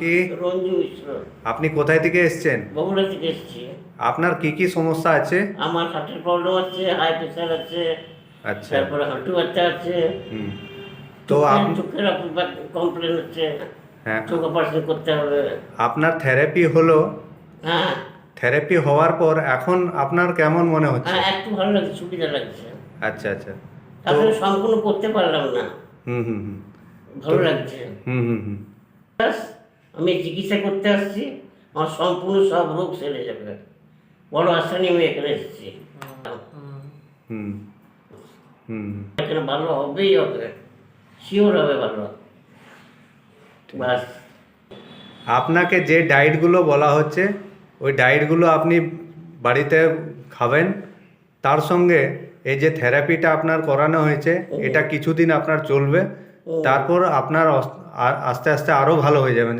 কি রঞ্জু মিশ্র। আপনি কোথায় থেকে এসেছেন? বগুড়া থেকে এসেছি। আপনার কি কি সমস্যা আছে? আমার হার্টের প্রবলেম আছে, হাই প্রেশার আছে, আচ্ছা। তারপরে হাঁটু ব্যথা আছে, হুম। তো চোখের কমপ্লেন হচ্ছে, হ্যাঁ, চোখ অপারেশন করতে হবে। আপনার থেরাপি হলো। হ্যাঁ থেরাপি হওয়ার পর এখন আপনার কেমন মনে হচ্ছে? হ্যাঁ, একটু ভালো লাগছে, সুবিধা লাগছে। আচ্ছা আচ্ছা। তো আসলে সম্পূর্ণ করতে পারলাম না, হুম হুম হুম। ভালো লাগছে। হুম হুম হুম। ব্যাস, আমি চিকিৎসা করতে আসছি, আমার সম্পূর্ণ সব রোগ সেরে যাবে। বড় আশা নিয়ে আমি এখানে এসেছি। হুম হুম। এখানে ভালো হবেই হবে, শিওর হবে ভালো। বাস। আপনাকে যে ডায়েটগুলো বলা হচ্ছে ওই ডায়েটগুলো আপনি বাড়িতে খাবেন। তার সঙ্গে এই যে থেরাপিটা আপনার করানো হয়েছে এটা কিছুদিন আপনার চলবে। তারপর আপনার আস্তে আস্তে আরও ভালো হয়ে যাবেন।